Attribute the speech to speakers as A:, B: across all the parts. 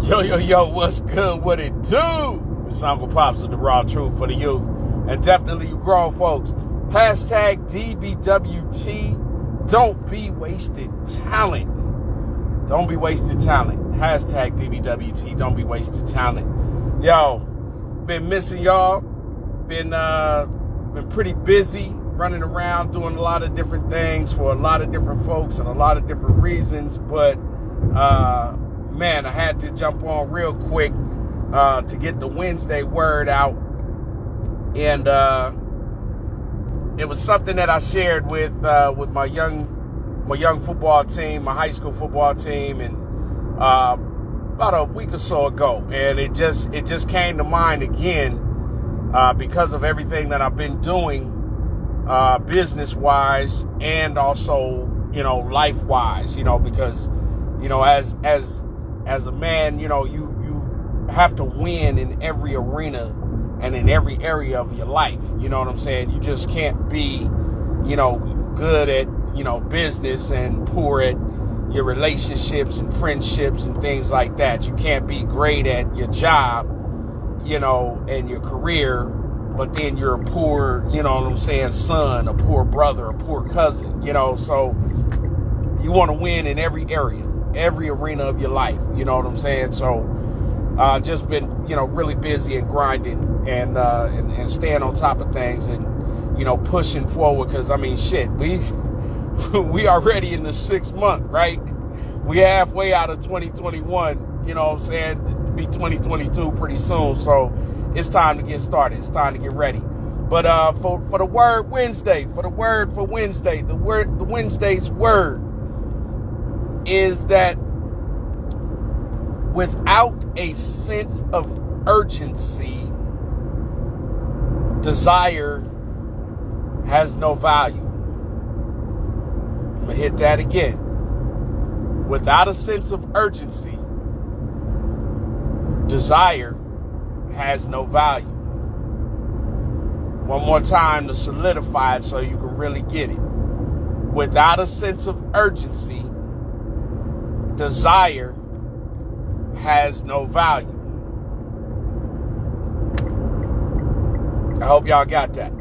A: Yo, what's good? What it do? It's Uncle Pops with the raw truth for the youth. And definitely you grown folks. Hashtag DBWT. Don't be wasted talent. Don't be wasted talent. Hashtag DBWT. Don't be wasted talent. Yo, been missing y'all. Been pretty busy running around doing a lot of different things for a lot of different folks and a lot of different reasons. But man, I had to jump on real quick to get the Wednesday word out. And it was something that I shared with my young football team, my high school football team, and about a week or so ago. And it just came to mind again because of everything that I've been doing business-wise and also, life-wise, because, as a man, you have to win in every arena and in every area of your life. You know what I'm saying? You just can't be, good at, business and poor at your relationships and friendships and things like that. You can't be great at your job, and your career, but then you're a poor, son, a poor brother, a poor cousin, so you want to win in every area, every arena of your life. You know what I'm saying? So just been, really busy and grinding and staying on top of things and, pushing forward. Because, we already in the 6th month, right? We halfway out of 2021, be 2022 pretty soon. So it's time to get started. It's time to get ready. But for the word Wednesday, the Wednesday's word is that without a sense of urgency, desire has no value. I'm going to hit that again. Without a sense of urgency, desire has no value. One more time to solidify it so you can really get it. Without a sense of urgency, desire has no value. I hope y'all got that.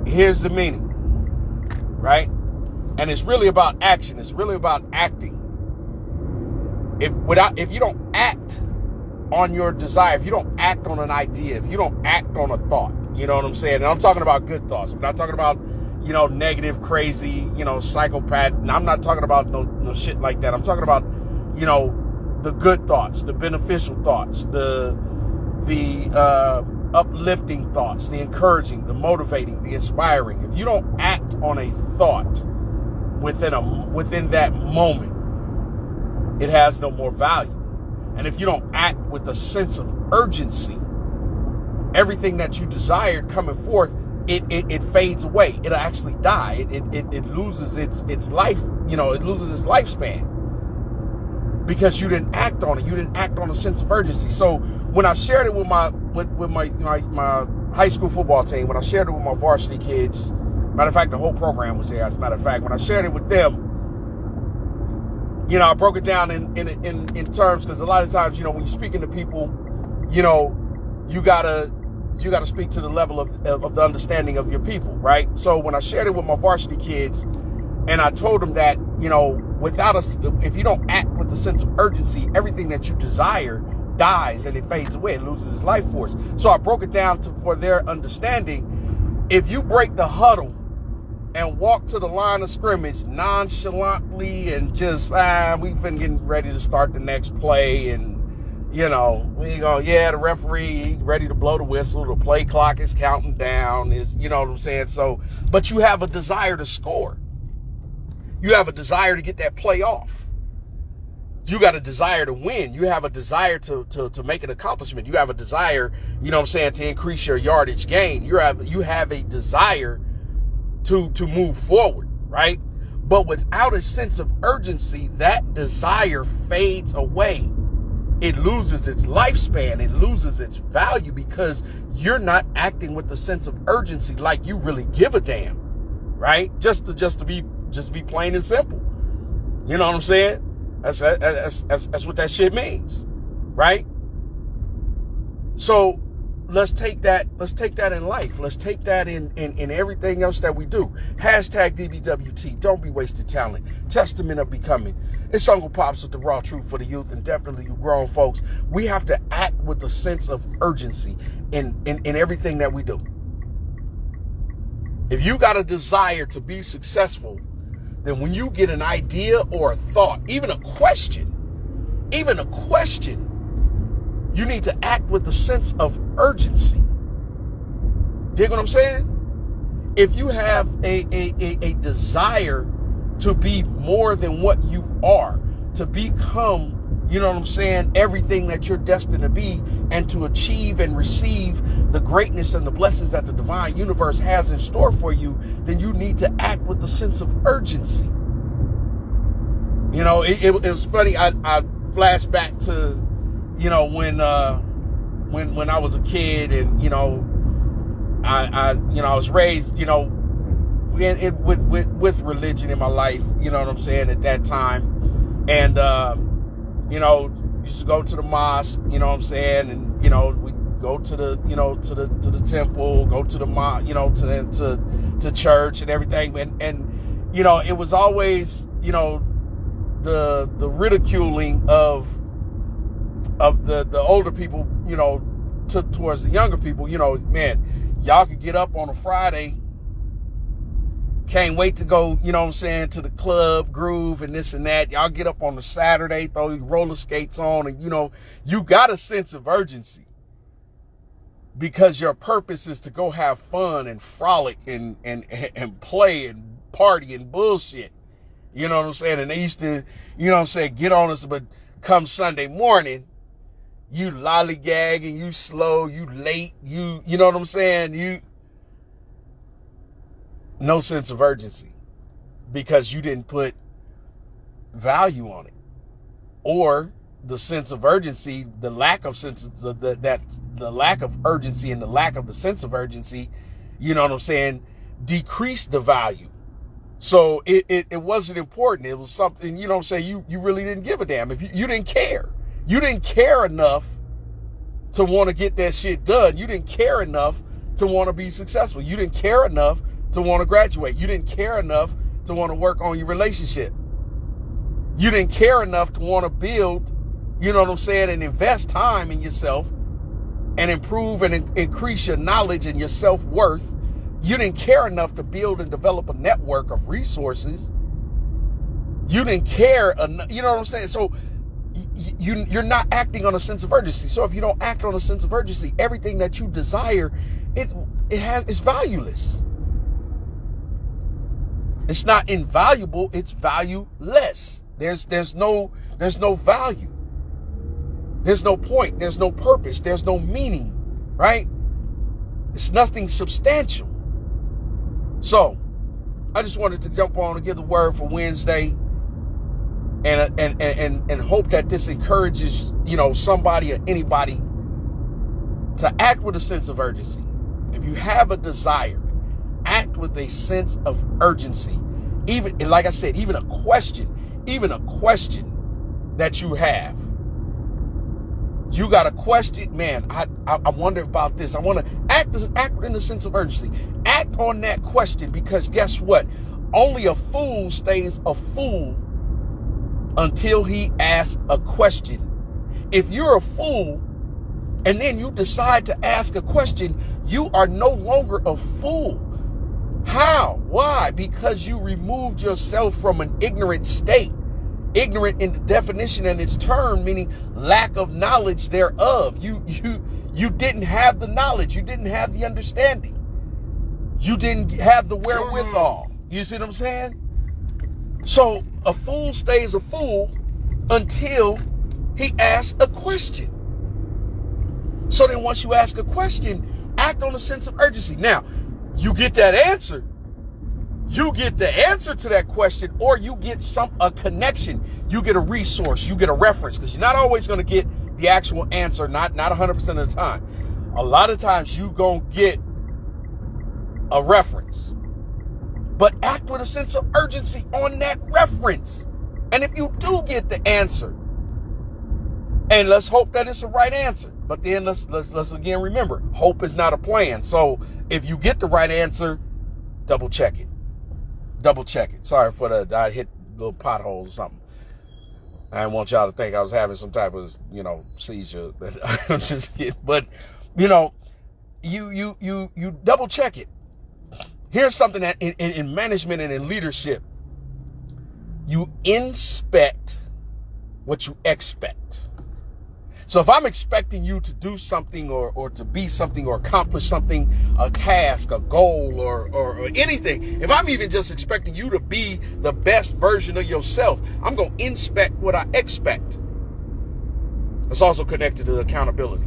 A: Here's the meaning, right? And it's really about action. It's really about acting. If you don't act on your desire, if you don't act on an idea, if you don't act on a thought, you know what I'm saying? And I'm talking about good thoughts. I'm not talking about, negative, crazy, psychopath. And I'm not talking about no shit like that. I'm talking about, the good thoughts, the beneficial thoughts, the uplifting thoughts, the encouraging, the motivating, the inspiring. If you don't act on a thought within that moment, it has no more value. And if you don't act with a sense of urgency, everything that you desired coming forth, it fades away. It'll actually die. It loses its life. It loses its lifespan because you didn't act on it. You didn't act on a sense of urgency. So when I shared it with my high school football team, when I shared it with my varsity kids, matter of fact, the whole program was there. As a matter of fact, when I shared it with them, I broke it down in terms, because a lot of times, when you're speaking to people, you gotta speak to the level of the understanding of your people, right? So when I shared it with my varsity kids, and I told them that, if you don't act with a sense of urgency, everything that you desire dies and it fades away. It loses its life force. So I broke it down for their understanding. If you break the huddle and walk to the line of scrimmage nonchalantly and just, we've been getting ready to start the next play, and, we go, the referee ready to blow the whistle, the play clock is counting down, you know what I'm saying? So, but you have a desire to score. You have a desire to get that play off. You got a desire to win. You have a desire to make an accomplishment. You have a desire, to increase your yardage gain. You have a desire to move forward, right? But without a sense of urgency, that desire fades away. It loses its lifespan. It loses its value because you're not acting with a sense of urgency like you really give a damn, right? Just to be plain and simple. You know what I'm saying? That's what that shit means, right? So let's take that in life. Let's take that in everything else that we do. Hashtag DBWT. Don't be wasted talent. Testament of becoming. It's Uncle Pops with the raw truth for the youth, and definitely you grown folks. We have to act with a sense of urgency in everything that we do. If you got a desire to be successful, then when you get an idea or a thought, even a question, you need to act with a sense of urgency. Dig what I'm saying? If you have a desire to be more than what you are, to become, you know what I'm saying, everything that you're destined to be, and to achieve and receive the greatness and the blessings that the divine universe has in store for you, then you need to act with a sense of urgency. You know, it was funny. I flashed back to, you know, when I was a kid, and you know, I was raised, you know, with religion in my life. You know what I'm saying, at that time, and you know, used to go to the mosque. You know what I'm saying, and you know, we go to the, you know, to the temple, go to the mosque, you know, to church and everything, and you know, it was always, you know, the ridiculing of the older people, you know, towards the younger people. You know, man, y'all could get up on a Friday, can't wait to go, you know what I'm saying, to the club, groove, and this and that. Y'all get up on a Saturday, throw your roller skates on, and you know, you got a sense of urgency because your purpose is to go have fun and frolic and play and party and bullshit. You know what I'm saying? And they used to, you know what I'm saying, get on us, but come Sunday morning, you lollygagging, you slow, you late, you know what I'm saying? No sense of urgency because you didn't put value on it. Or the sense of urgency, the lack of sense, the lack of urgency and the lack of the sense of urgency, you know what I'm saying, decreased the value. So it wasn't important. It was something, you know what I'm saying, you really didn't give a damn. If you didn't care. You didn't care enough to want to get that shit done. You didn't care enough to want to be successful. You didn't care enough to want to graduate. You didn't care enough to want to work on your relationship. You didn't care enough to want to build, you know what I'm saying, and invest time in yourself and improve and increase your knowledge and your self-worth. You didn't care enough to build and develop a network of resources. You didn't care enough, you know what I'm saying? So you're not acting on a sense of urgency. So if you don't act on a sense of urgency, everything that you desire, it's valueless. It's not invaluable, it's valueless. There's no value. There's no point, there's no purpose, there's no meaning, right? It's nothing substantial. So I just wanted to jump on and give the word for Wednesday, and hope that this encourages, you know, somebody or anybody to act with a sense of urgency. If you have a desire, act with a sense of urgency. Even, like I said, even a question that you have. You got a question, man, I wonder about this. I want to act in the sense of urgency. Act on that question, because guess what? Only a fool stays a fool until he asks a question. If you're a fool and then you decide to ask a question, you are no longer a fool. How? Why? Because you removed yourself from an ignorant state. Ignorant in the definition and its term, meaning lack of knowledge thereof. You didn't have the knowledge. You didn't have the understanding. You didn't have the wherewithal. You see what I'm saying? So a fool stays a fool until he asks a question. So then once you ask a question, act on a sense of urgency. Now, you get that answer. You get the answer to that question, or you get a connection. You get a resource. You get a reference, because you're not always going to get the actual answer, not 100% of the time. A lot of times you going to get a reference. But act with a sense of urgency on that reference And if you do get the answer, and let's hope that it's the right answer. But then let's again remember, hope is not a plan. So if you get the right answer, double check it. Double check it. Sorry for I hit little potholes or something. I didn't want y'all to think I was having some type of, seizure. I'm just kidding. But, you double check it. Here's something that in management and in leadership, you inspect what you expect. So if I'm expecting you to do something or to be something or accomplish something, a task, a goal, or anything, if I'm even just expecting you to be the best version of yourself, I'm going to inspect what I expect. It's also connected to accountability.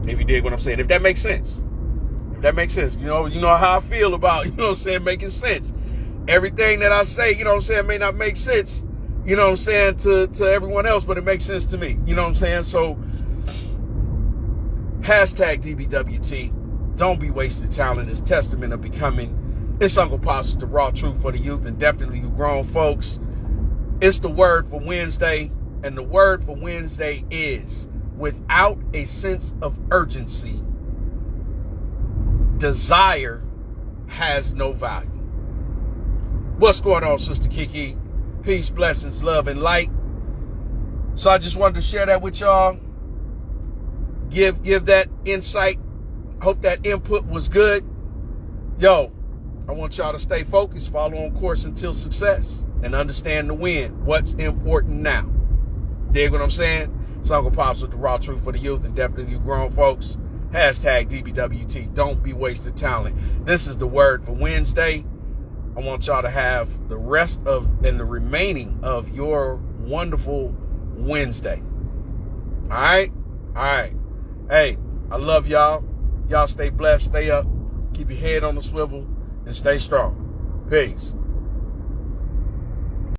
A: If you dig what I'm saying, if that makes sense. If that makes sense. You know how I feel about, making sense. Everything that I say, may not make sense, to everyone else, but it makes sense to me. So hashtag DBWT, don't be wasted talent, is testament of becoming. It's Uncle Pops with the raw truth for the youth and definitely you grown folks. It's the word for Wednesday, and the word for Wednesday is without a sense of urgency, desire has no value. What's going on, Sister Kiki? Peace, blessings, love, and light. So I just wanted to share that with y'all. Give that insight. Hope that input was good. Yo, I want y'all to stay focused, follow on course until success, and understand the win. What's important now? Dig what I'm saying? It's Uncle Pops with the raw truth for the youth and definitely you grown folks. Hashtag DBWT. Don't be wasted talent. This is the word for Wednesday. I want y'all to have the rest of and the remaining of your wonderful Wednesday. All right? All right. Hey, I love y'all. Y'all stay blessed, stay up, keep your head on the swivel, and stay strong. Peace.